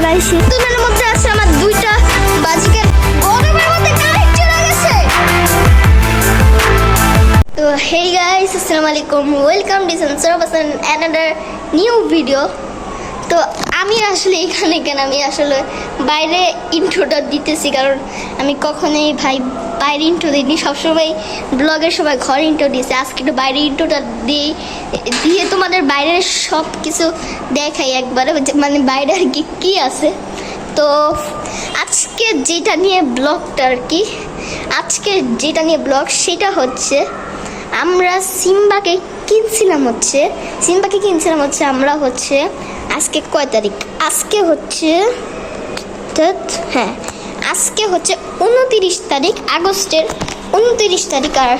Guys এর মধ্যে আছে আমার দুইটা বাজিকের গরমের মধ্যে কারেন্ট চলে গেছে। তো হে গাইস, আসসালামু আলাইকুম, welcome to another new video. তো আমি আসলে এখানে কেন আমি আসলে বাইরে ইন্ট্রোটা দিতেছি, কারণ আমি কখনোই বাইরে ইন্ট্রো দিইনি, সবসময় ব্লগের সময় ঘরে ইন্ট্রো দিয়েছি। আজকে একটু বাইরে ইন্ট্রোটা দিয়ে তোমাদের বাইরের সব কিছু দেখাই একবারে, মানে বাইরে আর কি আছে। তো আজকে যেটা নিয়ে ব্লগটা আর কি, আজকে যেটা নিয়ে ব্লগ সেটা হচ্ছে আমরা সিম্বাকে কিনছিলাম হচ্ছে আমরা হচ্ছে আজকে কয় তারিখ, আজকে হচ্ছে 29 তারিখ, আগস্টের 29 তারিখ। আর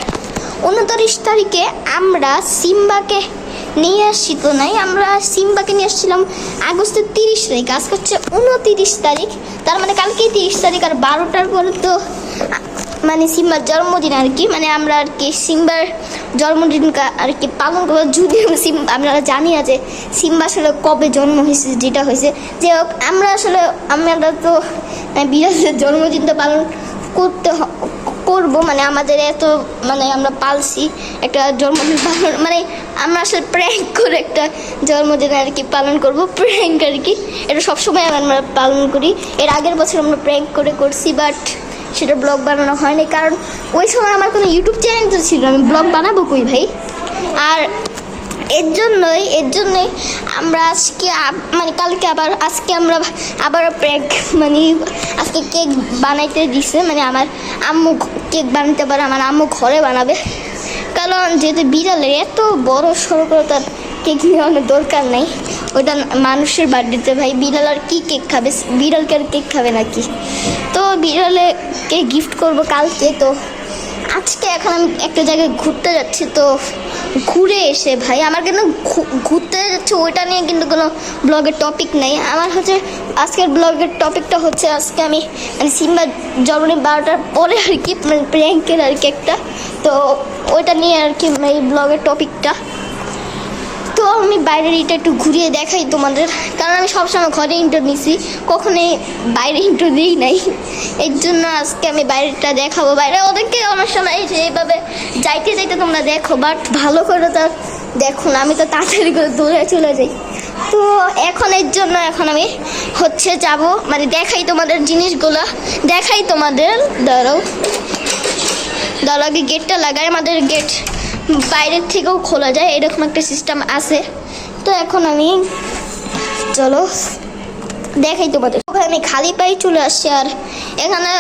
29 তারিখে আমরা সিম্বাকে নিয়ে আসছি, তো নাই আমরা সিম্বাকে নিয়ে আসছিলাম আগস্টের 30 তারিখ। আজকে হচ্ছে 29 তারিখ, তার মানে কালকেই 30 তারিখ। আর 12টার পরে তো মানে সিম্বার জন্মদিন আর কি, মানে আমরা আর কি সিম্বার জন্মদিন আর কি পালন করবো। যদিও আমরা জানি না যে সিম্বা আসলে কবে জন্ম হয়েছে, যেটা হয়েছে যে হোক, আমরা তো বিড়ালের জন্মদিনটা পালন করবো, মানে আমাদের এত মানে আমরা পালছি একটা জন্মদিন পালন, মানে আমরা আসলে প্র্যাঙ্ক করে একটা জন্মদিন আর কি পালন করবো, প্র্যাঙ্ক আর কি। এটা সবসময় আমরা পালন করি। এর আগের বছর আমরা প্র্যাঙ্ক করছি, বাট সেটা ব্লগ বানানো হয়নি, কারণ ওই সময় আমার কোনো ইউটিউব চ্যানেল তো ছিল, আমি ব্লগ বানাবো কই ভাই। আর এর জন্যই আমরা আজকে মানে কালকে আজকে আমরা আবার প্র্যাঙ্ক, মানে আজকে কেক বানাইতে দিছে, মানে আমার আম্মু কেক বানাতে পারে, আমার আম্মু ঘরে বানাবে, কারণ যেহেতু বিড়ালের এত বড় সরকতার কেক নেওয়ানোর দরকার নেই। ওইটা মানুষের বার্থডেতে ভাই, বিড়াল আর কি কেক খাবে, বিড়ালকে আর কেক খাবে নাকি। তো বিড়ালকে গিফট করবো কালকে। তো আজকে এখন আমি একটা জায়গায় ঘুরতে যাচ্ছি, তো ঘুরে এসে ভাই আমার কিন্তু ঘুরতে যাচ্ছে ওইটা নিয়ে কিন্তু কোনো ব্লগের টপিক নেই। আমার হচ্ছে আজকের ব্লগের টপিকটা হচ্ছে আজকে আমি মানে সিম্বার জন্মদিন 12টার পরে আর কি, মানে প্র্যাঙ্কের আর কি একটা, তো ওইটা নিয়ে আর কি এই ব্লগের টপিকটা। তো আমি বাইরের এটা একটু ঘুরিয়ে দেখাই তোমাদের, কারণ আমি সবসময় ঘরে ইন্টার নিছি, কখনোই বাইরে ইন্টার দিই নাই। এর জন্য আজকে আমি বাইরেটা দেখাবো। বাইরে ওদেরকে অনেক সময় যে এইভাবে যাইতে তোমরা দেখো, বাট ভালো করে তো দেখো না, আমি তো তাড়াতাড়ি করে দৌড়ে চলে যাই। তো এখন এর জন্য এখন আমি হচ্ছে যাব, মানে দেখাই তোমাদের জিনিসগুলো, দেখাই তোমাদের। দাঁড়াও গেটটা লাগাই, আমাদের গেট বাইরের থেকেও খোলা যায়, এরকম একটা সিস্টেম আছে। তো এখন আমি চলো দেখাই তোমাদের। ওখানে আমি খালি পাই চলে আসছি। আর এখানে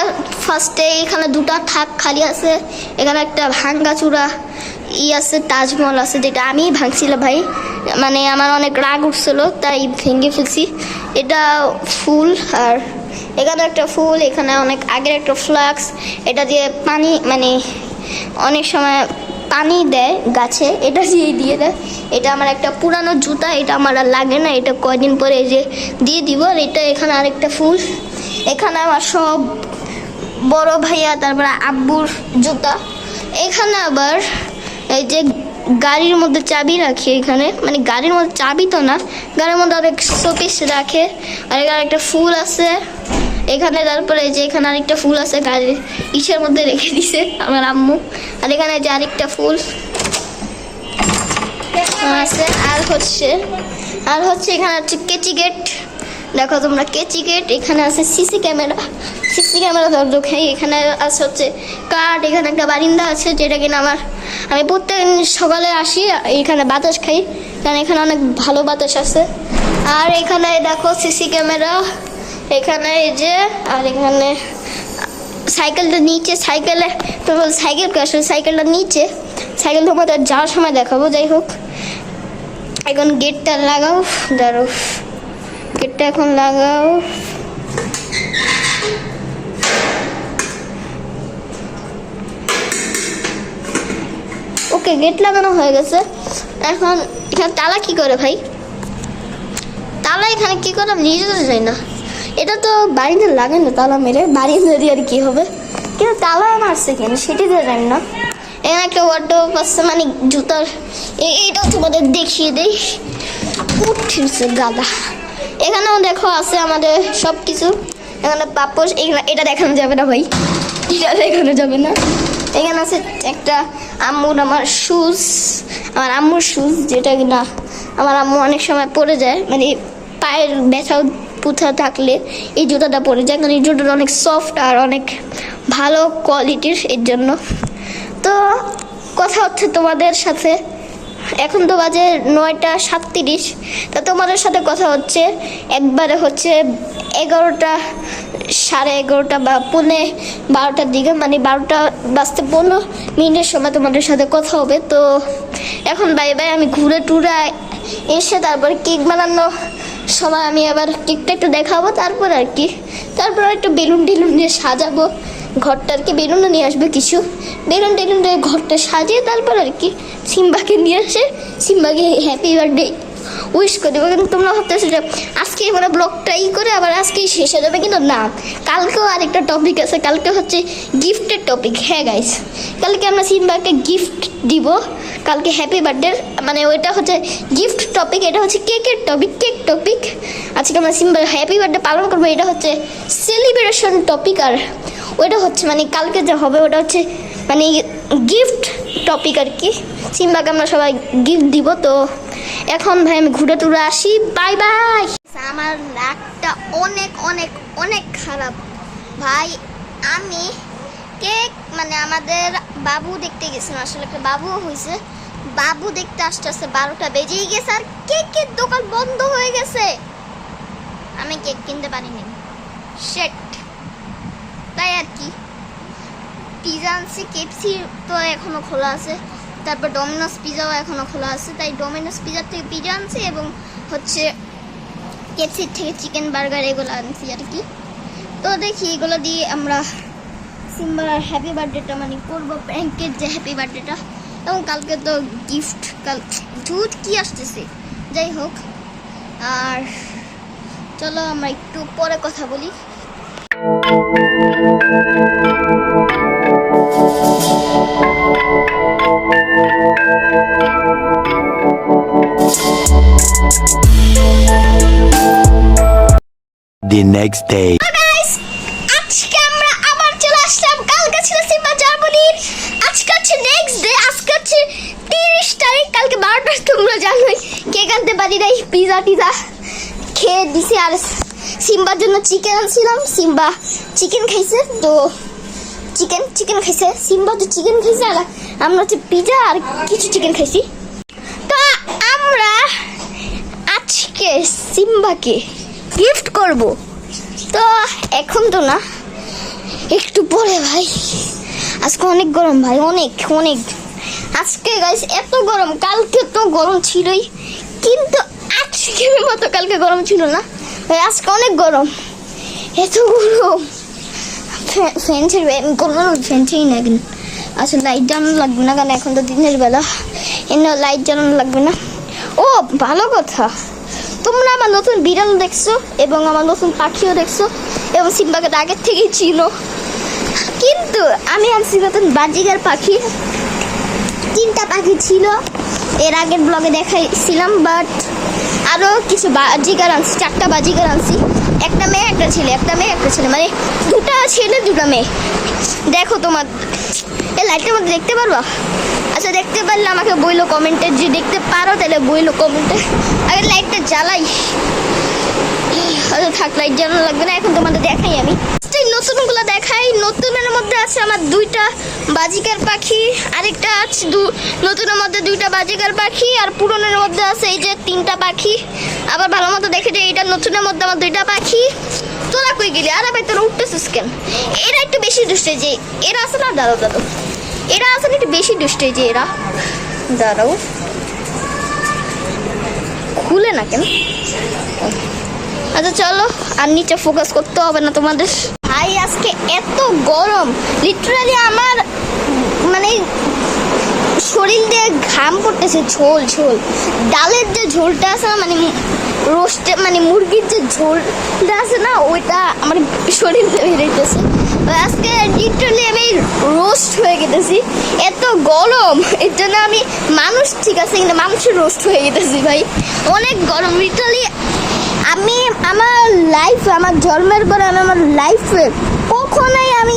ফার্স্টে এখানে দুটো থাক খালি আছে, এখানে একটা ভাঙ্গাচুরা আছে, তাজমহল আছে, যেটা আমি ভাঙছিলাম ভাই, মানে আমার অনেক রাগ উঠছিল তাই ভেঙে ফেলছি। এটা ফুল, আর এখানে একটা ফুল, এখানে অনেক আগের একটা ফ্লাক্স, এটা দিয়ে পানি মানে অনেক সময় পানি দেয় গাছে, এটা দিয়ে দেয়। এটা আমার একটা পুরানো জুতা, এটা আমার আর লাগে না, এটা কয়দিন পরে এই যে দিয়ে দিব। আর এটা এখানে আরেকটা ফুল, এখানে আমার সব বড় ভাইয়া তারপরে আব্বুর জুতা। এখানে আবার এই যে গাড়ির মধ্যে চাবি রাখি, এখানে মানে গাড়ির মধ্যে চাবি তো না, গাড়ির মধ্যে অনেক শোপিস রাখে। আর এখানে একটা ফুল আছে এখানে, তারপরে যে এখানে আরেকটা ফুল আছে গাড়ির ইসের মধ্যে রেখে দিছে আমার আম্মু। আর এখানে যে আরেকটা ফুল আছে। আর হচ্ছে এখানে হচ্ছে কেচি গেট, দেখো তোমরা কেচি গেট। এখানে আছে সিসি ক্যামেরা দরজা খাই। এখানে আছে হচ্ছে কাঠ, এখানে একটা বারিন্দা আছে, যেটা কিনা আমি প্রত্যেক সকালে আসি এখানে বাতাস খাই, কারণ এখানে অনেক ভালো বাতাস আছে। আর এখানে দেখো সিসি ক্যামেরা এখানে এই যে। আর এখানে সাইকেলটা নিচে, সাইকেলটা নিচে, সাইকেল তোমাদের যাওয়ার সময় দেখাবো। যাই হোক, এখন গেটটা লাগাও, দাঁড়ো গেটটা এখন লাগাও। ওকে, গেট লাগানো হয়ে গেছে। এখন এখানে তালা কি করে ভাই, তালা এখানে কি করে আমি নিজে তো যাই না, এটা তো বাড়িতে লাগে না, তালা মেরে বাড়িতে দিয়ে আর কি হবে, কিন্তু তালা মারছে কেন সেটি তো জানি না। এখানে একটা ওয়ার্ডরোব আছে, মানে জুতার, এইটাও তোমাদের দেখিয়ে দেই। উঠছে গাদা, এখানেও দেখো আছে আমাদের সব কিছু। এখানে পাপোশ, এটা দেখানো যাবে না ভাই, এটা দেখানো যাবে না। এখানে আছে একটা আমার আম্মুর শুজ, যেটা কিনা আমার আম্মু অনেক সময় পরে যায়, মানে পায়ের ব্যথা পুথা থাকলে এই জুতাটা পরে যায়, কারণ এই জুতাটা অনেক সফট আর অনেক ভালো কোয়ালিটির, এর জন্য। তো কথা হচ্ছে তোমাদের সাথে, এখন তো বাজে 9:37, তা তোমাদের সাথে কথা হচ্ছে একবারে হচ্ছে 11টা, 11:30 বা 12টার দিকে, মানে 12টা বাজতে 15 মিনিটের সময় তোমাদের সাথে কথা হবে। তো এখন বাই বাই, আমি ঘুরে টুরে এসে তারপরে কেক বানানো সময় আমি আবার কেকটা একটু দেখাবো, তারপর আর কি, তারপর একটু বেলুন টেলুন দিয়ে সাজাবো ঘরটা আর কি। বেলুনও নিয়ে আসবে কিছু, বেলুন টেলুন দিয়ে ঘরটা সাজিয়ে তারপর আর কি সিম্বাকে নিয়ে আসে, সিম্বাকে হ্যাপি বার্থডে উইশ করে দেবো। কিন্তু তোমরা ভাবতেছো যে আজকে মানে ব্লগটাই করে আবার আজকেই শেষ হয়ে যাবে, কিন্তু না, কালকেও আরেকটা টপিক আছে। কালকে হচ্ছে গিফটের টপিক। হ্যাঁ গাইস, কালকে আমরা সিম্বাকে গিফট দিব, কালকে হ্যাপি বার্থডে, মানে ওইটা হচ্ছে গিফট টপিক, এটা হচ্ছে কেকের টপিক, কেক টপিক। আজকে আমরা সিম্বার হ্যাপি বার্থডে পালন করবো, এটা হচ্ছে সেলিব্রেশন টপিক। আর ওইটা হচ্ছে মানে কালকে যা হবে ওটা হচ্ছে মানে গিফট টপিক আর কি। সিম্বাকে আমরা সবাই গিফট দিব। তো এখন ভাই আমি ঘুরে টুরে আসি, বাই বাই। আমার রাগটা অনেক অনেক অনেক খারাপ ভাই। আমি কেক মানে আমাদের বাবু দেখতে গেছিলাম, আসলে একটা বাবু হয়েছে, বাবু দেখতে আসতে আসতে 12টা বেজেই গেছে, আর কেকের দোকান বন্ধ হয়ে গেছে, আমি কেক কিনতে পারিনি, শেট। তাই আর কি পিজা আনছি, কেএফসি তো এখনো খোলা আছে, তারপর ডমিনোস পিজাও এখনো খোলা আছে, তাই ডমিনোস পিজার থেকে পিজা আনছি এবং হচ্ছে কেএফসির থেকে চিকেন বার্গার এগুলো আনছি আর কি। তো দেখি এগুলো দিয়ে আমরা সিম্বার হ্যাপি বার্থডেটা মানে করবো, প্র্যাঙ্কের যে হ্যাপি বার্থডেটা। এবং কালকে তো গিফট, কাল দুধ কি আসতেছে, যাই হোক। আর চলো আমরা একটু পরে কথা বলি। The next day. আজকে আমরা আবার চলে আসলাম, কালকে ছিল সিম্বা জন্মদিন, আজকে হচ্ছে নেক্সট ডে, আজকে হচ্ছে 30 তারিখ, কালকে 12টা তোমরা জানোই কেক আনতে পারি নাই, পিজা টিজা খেয়ে দিছি। আর সিম্বার জন্য চিকেন আনছিলাম, সিম্বা চিকেন খাইছে, তো চিকেন খাইছে, সিম্বা তো চিকেন খাইছে, আর আমরা হচ্ছে পিজা আর কিছু চিকেন খাইছি। তো আমরা আজকে সিম্বাকে গিফট করব, তো এখন তো না, একটু পরে ভাই। আজকে অনেক গরম ভাই, অনেক অনেক। আজকে গাইস এত গরম, কালকে তো গরম ছিলই, কিন্তু আজকে মতো কালকে গরম ছিল না ভাই, আজকে অনেক গরম, এত গরম। ফ্যান ছেড়ে কোনো ফ্যান ছেড়ি না, কিন্তু আসলে লাইট জ্বালানো লাগবে না, কারণ এখন তো দিনের বেলা, এনে লাইট জ্বালানো লাগবে না। ও ভালো কথা, তোমরা আমার নতুন বিড়াল দেখছো এবং আমার নতুন পাখিও দেখছো, এবং সিম্বাকে আগের থেকেই চিনো। কিন্তু আমি আনছি নতুন বাজিগার পাখি, 3টা পাখি ছিল, এর আগের ব্লগে দেখাইছিলাম, বাট আরও কিছু বাজিগার আনছি, 4টা বাজিগার আনছি, একটা মেয়ে একটা ছেলে, একটা মেয়ে একটা ছেলে, মানে 2টা ছেলে 2টা মেয়ে। দেখো তোমার এই লাইটের মধ্যে দেখতে পারবা? আচ্ছা দেখতে পারলে আমাকে বইলো কমেন্টে, যে দেখতে পারো তাহলে বইলো কমেন্টে। আগে লাইটটা জ্বালাই, আচ্ছা থাক, লাইট জ্বালানো লাগবে না, এখন তোমাদের দেখাই আমি নতুনগুলো দেখাই। নতুনের মধ্যে আছে আমার 2টা বাজিকার পাখি, আরেকটা আছে নতুনের মধ্যে 2টা বাজিকার পাখি, আর পুরনের মধ্যে আছে এই যে 3টা পাখি। আবার ভালো মতো দেখে যে এইটা নতুনের মধ্যে আমার 2টা পাখি। তোরা কই গেলি? আর ভাই তোরা উঠতেছিস কেন? এরা একটু বেশি দুষ্টে, যে এরা আছে না, দাঁড়াও দাঁড়াও, এরা আছে না একটু বেশি দুষ্টে, যে এরা, দাঁড়াও খুলে না কেন। আচ্ছা চলো, আর নিচে ফোকাস করতে হবে না তোমাদের। ভাই আজকে এত গরম, লিটারালি আমার মানে শরীর দিয়ে ঘাম পড়তেছে, ঝোল ঝোল। ডালের যে ঝোলটা আছে না, মানে রোস্টে, মানে মুরগির যে ঝোলটা আছে না, ওইটা আমার শরীর দিয়ে বেরোতেছে। আজকে লিটারালি আমি রোস্ট হয়ে গেতেছি, এত গরম, এর জন্য আমি মানুষ ঠিক আছে, কিন্তু মানুষের রোস্ট হয়ে গেতেছি ভাই, অনেক গরম। লিটারালি আমি আমার লাইফে, আমার জন্মের পরে আমি আমার লাইফে কখনোই আমি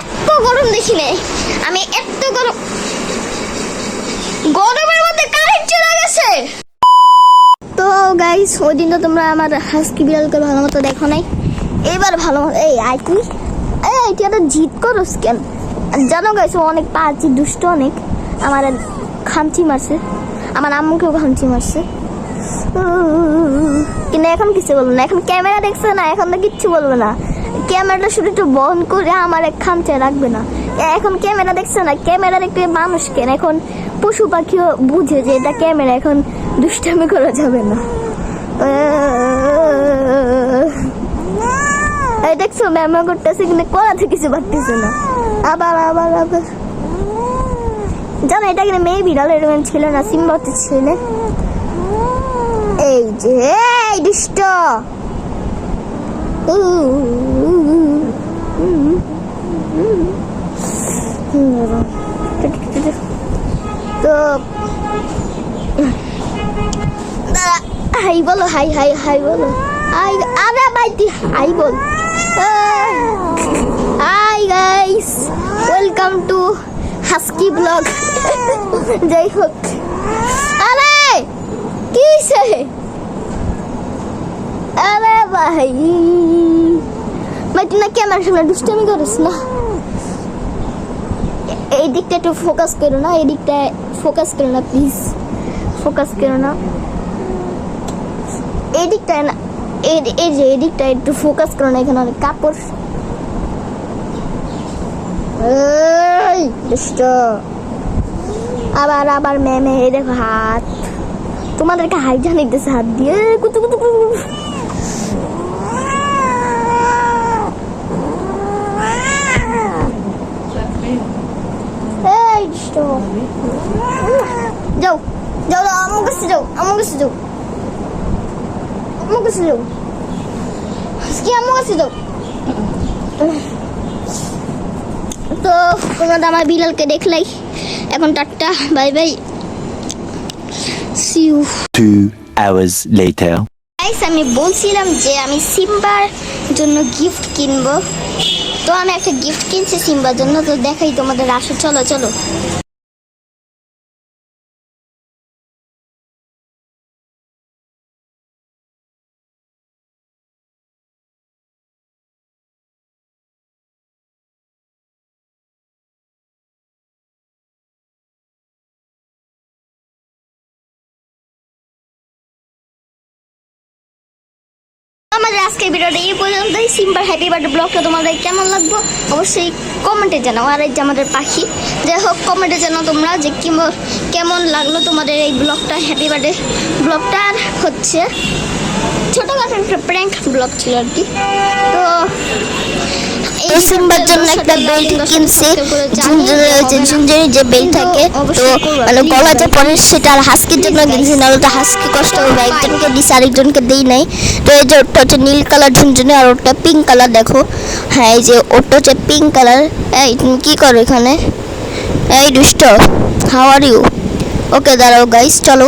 এত গরম দেখি নাই। আমি এত গরমের মধ্যে কারেন্ট চলে গেছে। তো গাইস, ওই দিন তো তোমরা আমার হাস্কি বিড়ালকে ভালো মতো দেখো নাই, এবার ভালো মতো এই আই তুই এটা তো জিদ করস কেন? জানো গাইস, অনেক পাঁচি দুষ্ট, অনেক আমার খামচি মারছে, আমার আম্মুকেও খামচি মারছে, কিন্তু এখন কিছু বলবো না। এখন ক্যামেরা দেখছে না, এখন তো কিচ্ছু বলবো না। ক্যামেরাটা শুধু একটু বন্ধ করে আমার এক খামচায় রাখবে না। এখন ক্যামেরা দেখছে না, ক্যামেরা দেখতে মানুষ কেন, এখন পশু পাখিও বুঝে যে এটা ক্যামেরা, এখন দুষ্টামি করা যাবে না। এই দেখছো ম্যামা করতেছে, কিন্তু করাতে কিছু পারতেছে না। আবার আবার আবার জানো, এটা কিন্তু মেয়ে বিড়াল, এরকম ছিল না, সিম্বা হতে ছিল। এই যে এই দুষ্ট, তো হাই বলো, হাই হাই হাই বলো, হাই। আরে ভাই তুই হাই বল। Hi guys, welcome to Husky Blog. যাই হোক, আরে কি হইছে? আরে ভাই ভাই তুই না ক্যামেরার সামনে দুষ্টামি করিস না। এই দিকটা একটু ফোকাস করো না, এই দিকটা ফোকাস করো না প্লিজ, ফোকাস করো না এই দিকটায় না, এই যে এই দিকটা একটু ফোকাস করো না। এখানে অনেক কাপড়। আবার আবার ম্যামে এই দেখো হাত, তোমাদেরকে হাই জানিতেছে হাত দিয়ে কুতু কুতু কুতু। যাও যাও, আমার কাছে যাও, আমার কাছে যাও, আমার কাছে যাও, কি আমার কাছে যাও। তো তোমরা আমার বিড়ালকে দেখলাই, এখন টাটা, bye bye, see you. 2 hours later. Guys, আমি বলছিলাম যে আমি সিম্বার জন্য গিফট কিনবো, তো আমি একটা গিফট কিনছি সিম্বার জন্য, তো দেখাই তোমাদের, আসো চলো চলো। আমাদের আজকের ভিডিওটা এই পর্যন্তই। সিম্বার হ্যাপি বার্থডে ব্লগটা তোমাদের কেমন লাগলো অবশ্যই কমেন্টে জানাও। আর এই যে আমাদের পাখি, যাই হোক কমেন্টে জানাও তোমরা যে কেমন লাগলো তোমাদের এই ব্লগটা, হ্যাপি বার্থডে ব্লগটা। আর হচ্ছে ছোটখাটো একটা প্র্যাঙ্ক ব্লগ ছিল আর কি। তো সিম্বার জন্য একটা বেল্ট কিনছি, ঝুনঝুনির যে বেল্ট থাকে, তো মানে গলাতে পরে সেটা। আর হাস্কির জন্য কিনছি, না ওটা হাস্কি কষ্ট হবে, একজনকে দিছি আরেকজনকে দেই নাই। তো এই যে ওটা হচ্ছে নীল কালার ঝুনঝুনি, আর ওটা পিঙ্ক কালার। দেখো হ্যাঁ, এই যে ওটা হচ্ছে পিঙ্ক কালার। এই তুমি কি করো এখানে? এই দুষ্ট, হাউ আর ইউ? ওকে দাঁড়াও গাইস, চলো।